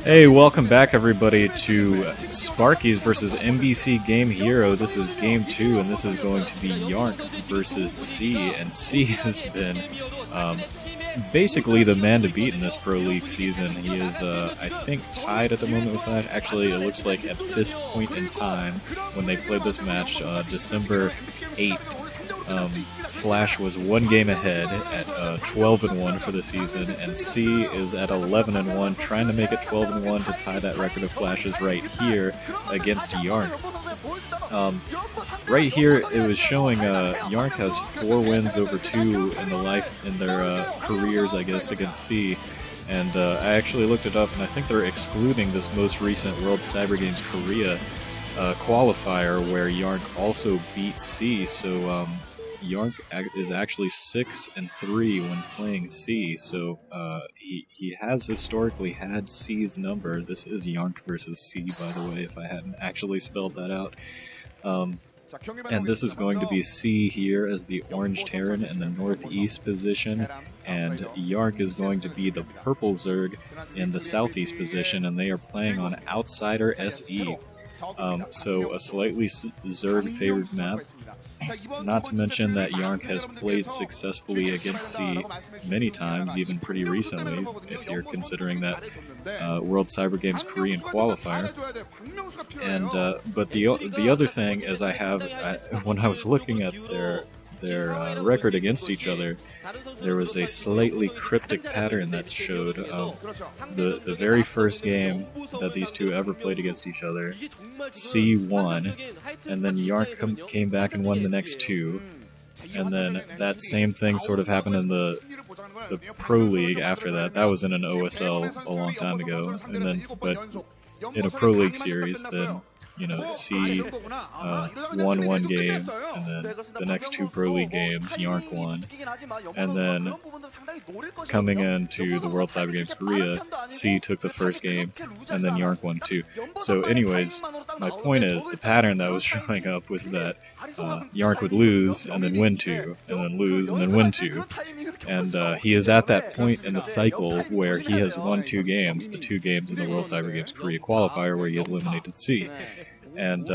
Hey, welcome back everybody to Sparkyz versus MBCGame Hero. This is Game 2, and this is going to be YellOw versus C, and C has been basically the man to beat in this Pro League season. He is, I think, tied at the moment with that. Actually, it looks like at this point in time, when they played this match, December 8th, Flash was one game ahead at 12-1 for the season, and C is at 11-1, trying to make it 12-1 to tie that record of Flash's right here against YellOw. Right here, it was showing YellOw has 4 wins over 2 in their careers, I guess, against C. And I actually looked it up, and I think they're excluding this most recent World Cyber Games Korea qualifier, where YellOw also beat C. So YellOw is actually 6-3 when playing C, so he has historically had C's number. This is YellOw versus C, by the way, if I hadn't actually spelled that out. And this is going to be C here as the orange Terran in the northeast position, and YellOw is going to be the purple Zerg in the southeast position, and they are playing on Outsider SE. So a slightly Zerg-favored map. Not to mention that YellOw has played successfully against C many times, even pretty recently, if you're considering that World Cyber Games Korean qualifier. And but the other thing is, when I was looking at their record against each other, there was a slightly cryptic pattern that showed the very first game that these two ever played against each other, C won, and then YellOw came back and won the next 2, and then that same thing sort of happened in the Pro League after that. That was in an OSL a long time ago, and then but in a Pro League series, then C won 1 game, and then the next 2 Pro League games, YellOw won. And then, coming into the World Cyber Games Korea, C took the first game, and then YellOw won 2. So anyways, my point is, the pattern that was showing up was that YellOw would lose, and then win 2, and then lose, and then win 2. And he is at that point in the cycle where he has won 2 games, the 2 games in the World Cyber Games Korea qualifier where he eliminated C. And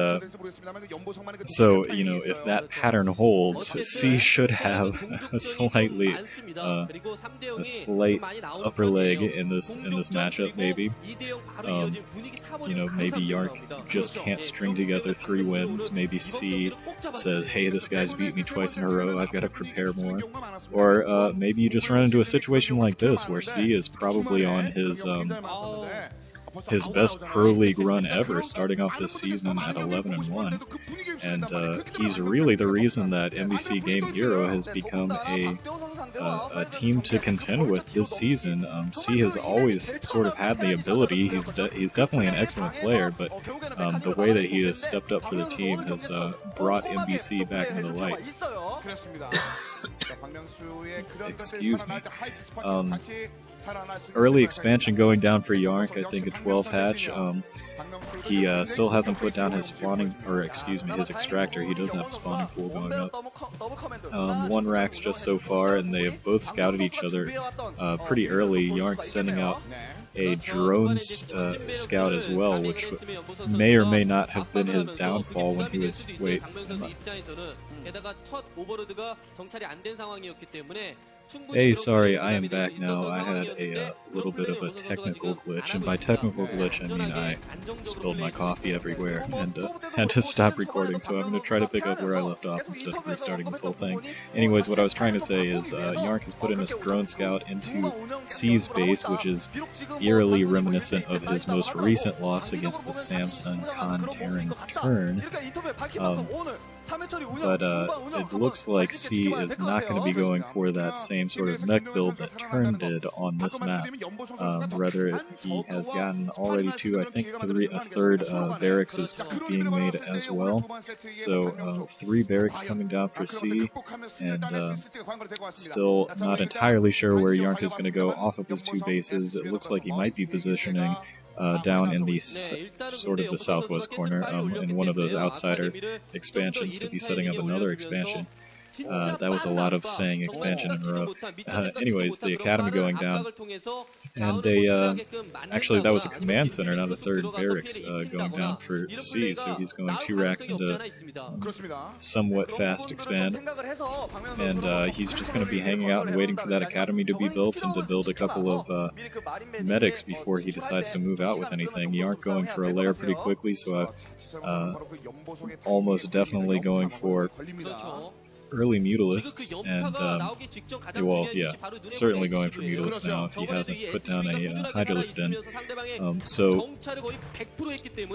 so, if that pattern holds, C should have a slight upper leg in this matchup, maybe. Maybe YellOw just can't string together 3 wins. Maybe C says, hey, this guy's beat me twice in a row, I've got to prepare more. Or maybe you just run into a situation like this, where C is probably on his best Pro League run ever, starting off this season at 11-1, and he's really the reason that MBCGame Hero has become a team to contend with this season. C has always sort of had the ability. He's definitely an excellent player, but the way that he has stepped up for the team has brought MBC back into the light. Excuse me. Early expansion going down for YellOw, I think a 12 hatch. He still hasn't put down his his extractor. He doesn't have a spawning pool going up. 1 racks just so far, and they have both scouted each other pretty early. YellOw sending out a drone scout as well, which may or may not have been his downfall when he was... Wait. Hey, sorry, I am back now. I had a little bit of a technical glitch, and by technical glitch I mean I spilled my coffee everywhere and had to stop recording, so I'm going to try to pick up where I left off instead of restarting this whole thing. Anyways, what I was trying to say is YellOw has put in his drone scout into C's base, which is eerily reminiscent of his most recent loss against the Samsung Terran turn. But it looks like C is not going to be going for that same sort of mech build that Terran did on this map. Rather, he has gotten already 2, I think a third barracks is being made as well. So 3 barracks coming down for C, and still not entirely sure where YellOw is going to go off of his 2 bases. It looks like he might be positioning down in the sort of the southwest corner in one of those outsider expansions to be setting up another expansion. That was a lot of saying expansion in a row. Anyways, the academy going down, and actually that was a command center, not a third barracks going down for C, so he's going 2 racks into somewhat fast expand, and he's just going to be hanging out and waiting for that academy to be built and to build a couple of medics before he decides to move out with anything. You aren't going for a lair pretty quickly, so I'm almost definitely going for early Mutalisks, and well, yeah, certainly going for Mutalisks now if he hasn't put down a Hydralisk Den. So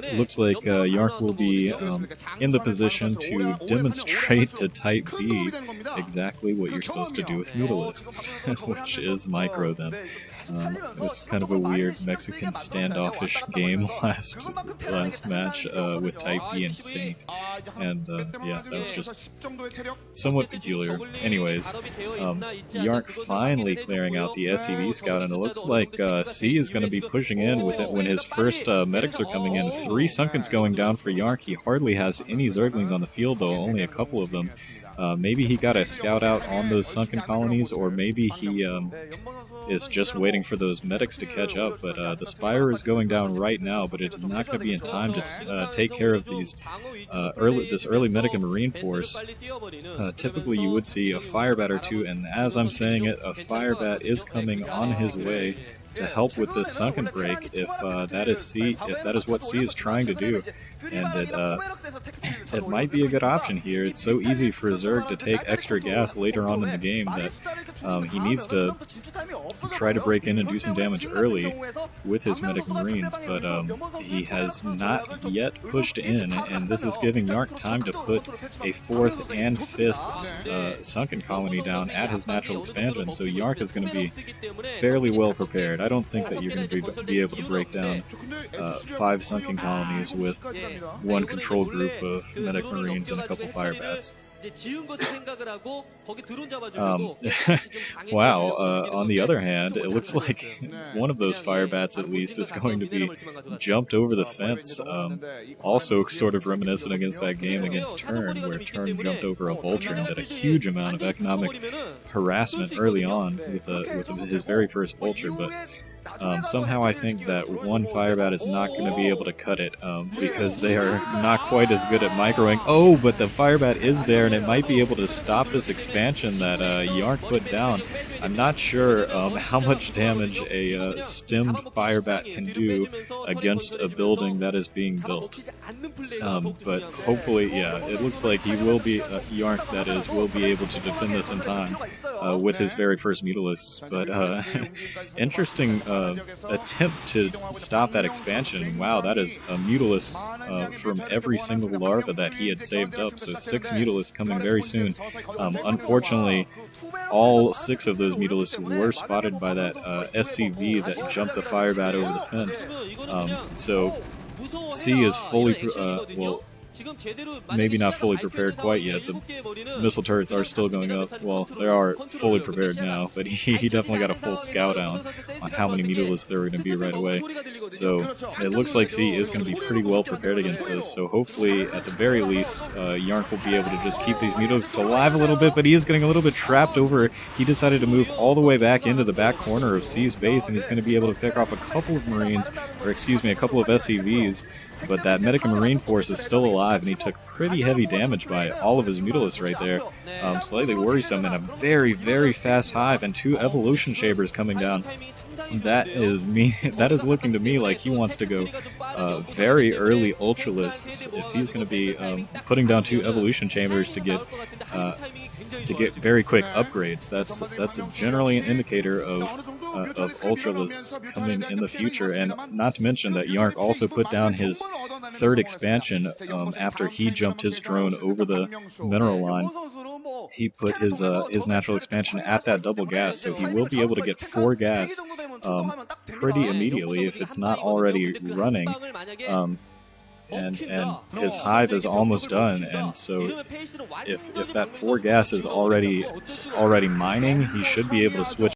it looks like Yark will be in the position to demonstrate to Type B exactly what you're supposed to do with Mutalisks, which is micro them. It was kind of a weird Mexican standoffish game last match with Type B and Saint, and yeah, that was just somewhat peculiar. Anyways, Yark finally clearing out the SEV scout, and it looks like C is going to be pushing in with it when his first medics are coming in. 3 Sunkens going down for Yark. He hardly has any Zerglings on the field though, only a couple of them. Maybe he got a scout out on those sunken colonies, or maybe he is just waiting for those medics to catch up, but the Spire is going down right now, but it's not going to be in time to take care of these this early medic and marine force. Typically you would see a Firebat or 2, and as I'm saying it, a Firebat is coming on his way to help with this sunken break if that is what C is trying to do, and it might be a good option here. It's so easy for Zerg to take extra gas later on in the game that he needs to try to break in and do some damage early with his medic marines, but he has not yet pushed in, and this is giving Yark time to put a 4th and 5th sunken colony down at his natural expansion, so Yark is going to be fairly well prepared. I don't think that you're going to be able to break down 5 sunken colonies with 1 control group of medic marines and a couple Firebats. Wow, on the other hand, it looks like one of those Firebats at least is going to be jumped over the fence, also sort of reminiscent against that game against Terran, where Terran jumped over a Vulture and did a huge amount of economic harassment early on with his very first Vulture, but somehow I think that 1 Firebat is not going to be able to cut it, because they are not quite as good at microing. Oh, but the Firebat is there, and it might be able to stop this expansion that Yark put down. I'm not sure how much damage a stemmed Firebat can do against a building that is being built. But hopefully, yeah, it looks like he will be, Yark that is, will be able to defend this in time with his very first Mutalisks. But interesting attempt to stop that expansion. Wow, that is a Mutalisks from every single larva that he had saved up, so 6 Mutalisks coming very soon. Unfortunately, all 6 of those Mutalisks were spotted by that SCV that jumped the Firebat over the fence. So C is fully, well, maybe not fully prepared quite yet. The missile turrets are still going up. Well, they are fully prepared now, but he definitely got a full scout on how many Mutalisks there were going to be right away. So it looks like C is going to be pretty well prepared against this, so hopefully, at the very least, Yark will be able to just keep these Mutalisks alive a little bit, but he is getting a little bit trapped over. He decided to move all the way back into the back corner of C's base, and he's going to be able to pick off a couple of Marines, or excuse me, a couple of SCVs, but that Medic and Marine force is still alive, and he took pretty heavy damage by all of his Mutalisks right there. Slightly worrisome, and a very, very fast hive, and 2 Evolution Chambers coming down. That is looking to me like he wants to go very early Ultralisks if he's going to be putting down 2 Evolution Chambers to get very quick upgrades. That's generally an indicator of Ultralisks coming in the future, and not to mention that Yark also put down his 3rd expansion after he jumped his drone over the mineral line. He put his natural expansion at that double gas, so he will be able to get 4 gas pretty immediately if it's not already running. And his hive is almost done, and so if that 4 gas is already mining, he should be able to switch